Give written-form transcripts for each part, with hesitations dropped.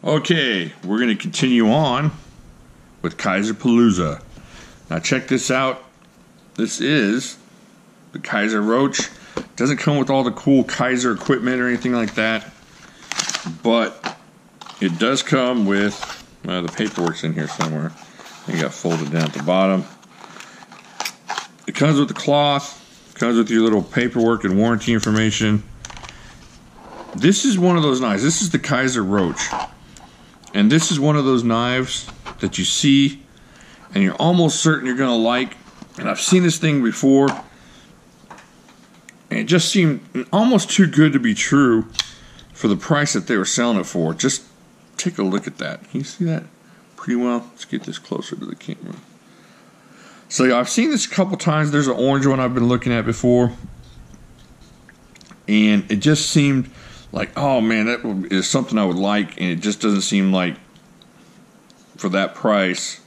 Okay, we're going to continue on with Kizer Palooza. Now check this out. This is the Kizer Roach. Doesn't come with all the cool Kizer equipment or anything like that, but it does come with, the paperwork's in here somewhere. It got folded down at the bottom. It comes with the cloth, comes with your little paperwork and warranty information. This is one of those knives. This is the Kizer Roach. And this is one of those knives that you see and you're almost certain you're going to like. And I've seen this thing before, and it just seemed almost too good to be true for the price that they were selling it for. Just take a look at that. Can you see that pretty well? Let's get this closer to the camera. So yeah, I've seen this a couple times. There's an orange one I've been looking at before, and it just seemed like, oh man, that is something I would like, and it just doesn't seem like for that price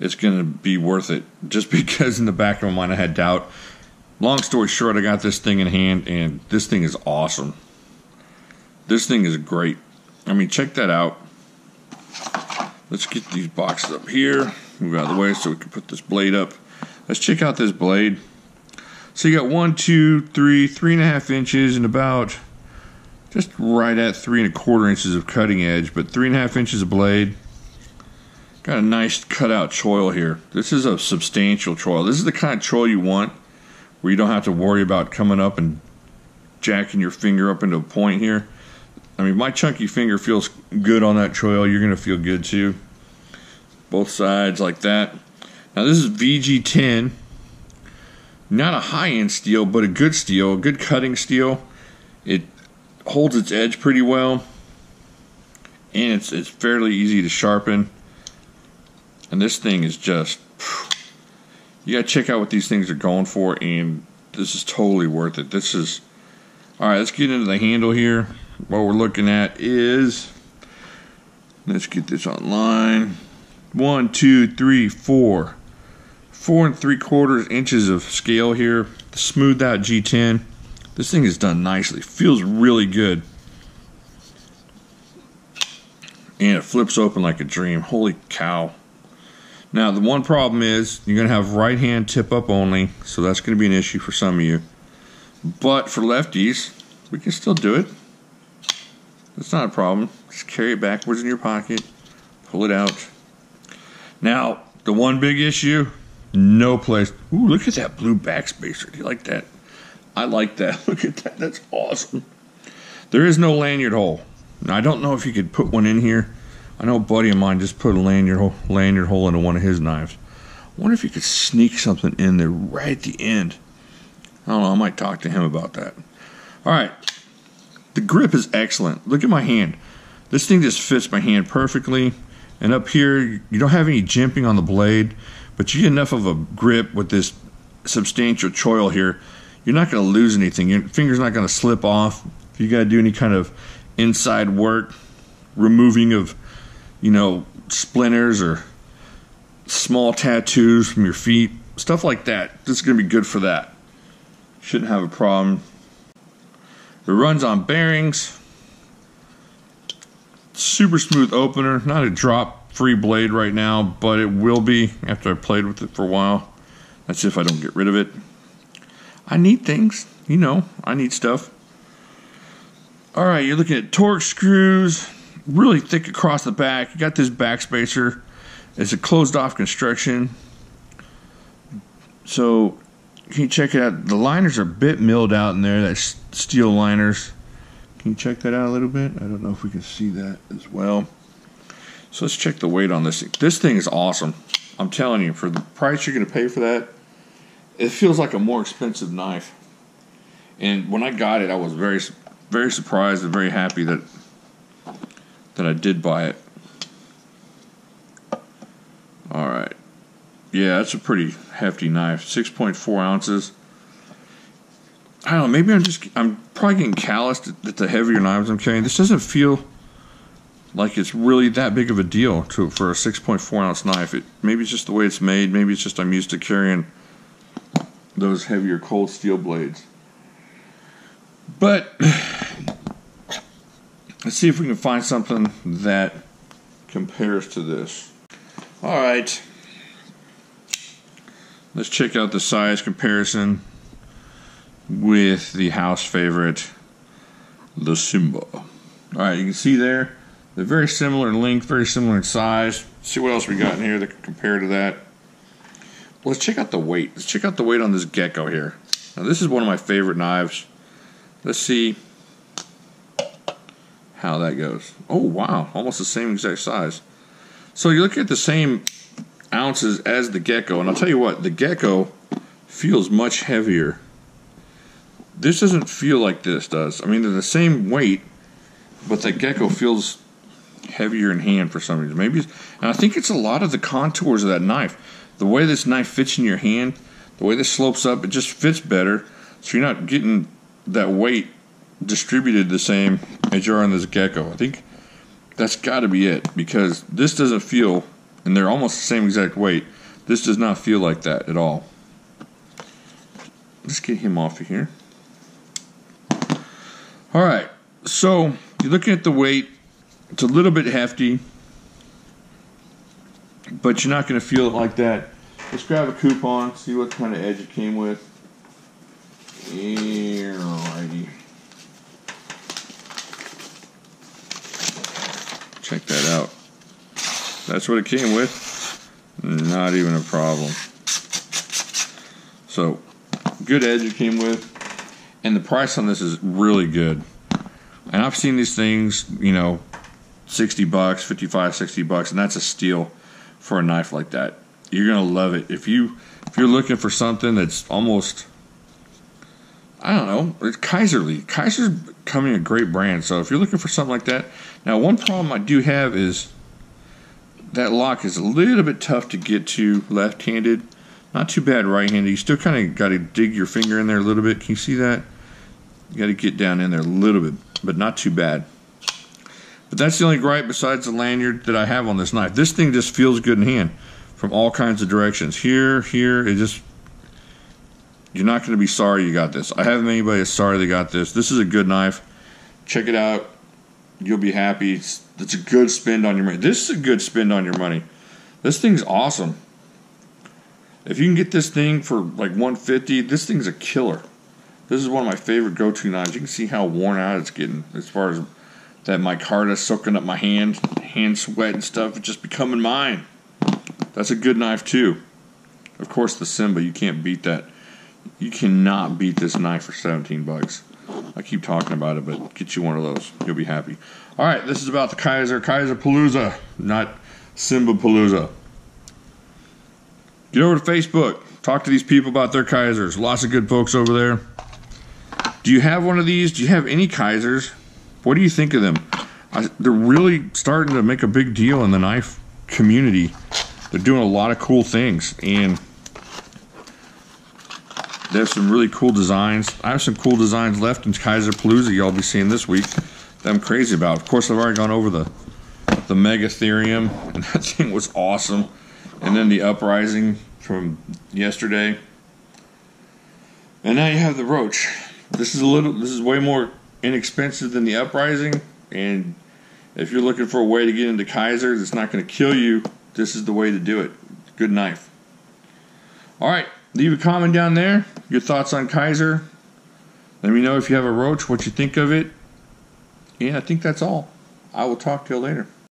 it's going to be worth it, just because in the back of my mind I had doubt. Long story short, I got this thing in hand, and this thing is awesome. This thing is great. I mean, check that out. Let's get these boxes up here, move out of the way so we can put this blade up. Let's check out this blade. So you got 1, 2, 3, 3.5 inches and about just right at 3 1/4 inches of cutting edge, but 3.5 inches of blade. Got a nice cutout choil here. This is a substantial choil. This is the kind of choil you want, where you don't have to worry about coming up and jacking your finger up into a point here. I mean, my chunky finger feels good on that choil. You're going to feel good too. Both sides like that. Now this is VG10. Not a high-end steel, but a good steel, a good cutting steel. It holds its edge pretty well, and it's fairly easy to sharpen. And this thing is just, you gotta check out what these things are going for, and this is totally worth it. This is, alright, let's get into the handle here. What we're looking at is, let's get this online. 1, 2, 3, 4. 4 3/4 inches of scale here. The smoothed out G10. This thing is done nicely. Feels really good. And it flips open like a dream. Holy cow. Now, the one problem is you're going to have right hand tip up only, so that's going to be an issue for some of you. But for lefties, we can still do it. That's not a problem. Just carry it backwards in your pocket. Pull it out. Now, the one big issue, no place. Ooh, look at that blue backspacer. Do you like that? I like that. Look at that. That's awesome. There is no lanyard hole. Now, I don't know if you could put one in here. I know a buddy of mine just put a lanyard hole into one of his knives. I wonder if you could sneak something in there right at the end. I don't know. I might talk to him about that. All right. The grip is excellent. Look at my hand. This thing just fits my hand perfectly. And up here, you don't have any jimping on the blade, but you get enough of a grip with this substantial choil here. You're not going to lose anything. Your finger's not going to slip off. If you got to do any kind of inside work, removing of, splinters or small tattoos from your feet, stuff like that, this is going to be good for that. Shouldn't have a problem. It runs on bearings. Super smooth opener. Not a drop-free blade right now, but it will be after I've played with it for a while. That's if I don't get rid of it. I need things, I need stuff. Alright, you're looking at torque screws, really thick across the back. You got this backspacer. It's a closed off construction. So, can you check it out? The liners are a bit milled out in there, that's steel liners. Can you check that out a little bit? I don't know if we can see that as well. So let's check the weight on this thing. This thing is awesome. I'm telling you, for the price you're going to pay for that, it feels like a more expensive knife. And when I got it, I was very, very surprised and very happy that I did buy it. Alright. Yeah, that's a pretty hefty knife. 6.4 ounces. I don't know, maybe I'm probably getting calloused at the heavier knives I'm carrying. This doesn't feel like it's really that big of a deal for a 6.4 ounce knife. Maybe it's just the way it's made. Maybe it's just I'm used to carrying those heavier cold steel blades. But let's see if we can find something that compares to this. Alright. Let's check out the size comparison with the house favorite, the Simba. Alright, you can see there, they're very similar in length, very similar in size. Let's see what else we got in here that can compare to that. Well, let's check out the weight. Let's check out the weight on this gecko here. Now, this is one of my favorite knives. Let's see how that goes. Oh, wow. Almost the same exact size. So you look at the same ounces as the gecko, and I'll tell you what, the gecko feels much heavier. This doesn't feel like this does. I mean, they're the same weight, but the gecko feels heavier in hand for some reason. Maybe, and I think it's a lot of the contours of that knife. The way this knife fits in your hand, the way this slopes up, it just fits better. So you're not getting that weight distributed the same as you are on this gecko. I think that's got to be it, because this doesn't feel, and they're almost the same exact weight, this does not feel like that at all. Let's get him off of here. Alright, so you're looking at the weight. It's a little bit hefty, but you're not going to feel it like that. Let's grab a coupon, see what kind of edge it came with. Alrighty. Check that out. That's what it came with. Not even a problem. So, good edge it came with. And the price on this is really good. And I've seen these things, you know, $60, $55, $60, and that's a steal for a knife like that. You're gonna love it. If you're looking for something that's almost, I don't know, it's Kizerly. Kizer's becoming a great brand. So if you're looking for something like that, now one problem I do have is that lock is a little bit tough to get to left-handed. Not too bad right-handed. You still kind of got to dig your finger in there a little bit. Can you see that? You got to get down in there a little bit, but not too bad. But that's the only gripe besides the lanyard that I have on this knife. This thing just feels good in hand from all kinds of directions. Here, it just, you're not going to be sorry you got this. I haven't met anybody that's sorry they got this. This is a good knife. Check it out. You'll be happy. It's a good spend on your money. This is a good spend on your money. This thing's awesome. If you can get this thing for like $150, this thing's a killer. This is one of my favorite go-to knives. You can see how worn out it's getting as far as that micarta soaking up my hand sweat and stuff. It's just becoming mine. That's a good knife too. Of course, the Simba, you can't beat that. You cannot beat this knife for $17. I keep talking about it, but get you one of those. You'll be happy. All right, this is about the Kizer Palooza, not Simba Palooza. Get over to Facebook. Talk to these people about their Kizers. Lots of good folks over there. Do you have one of these? Do you have any Kizers? What do you think of them? They're really starting to make a big deal in the knife community. They're doing a lot of cool things, and they have some really cool designs. I have some cool designs left in Kizer Palooza y'all be seeing this week that I'm crazy about. Of course, I've already gone over the Megatherium, and that thing was awesome. And then the Uprising from yesterday. And now you have the Roach. This is way more inexpensive than the Uprising, and if you're looking for a way to get into Kizer that's not going to kill you, this is the way to do it. Good knife. Alright, leave a comment down there. Your thoughts on Kizer. Let me know if you have a Roach, what you think of it. And I think that's all. I will talk to you later.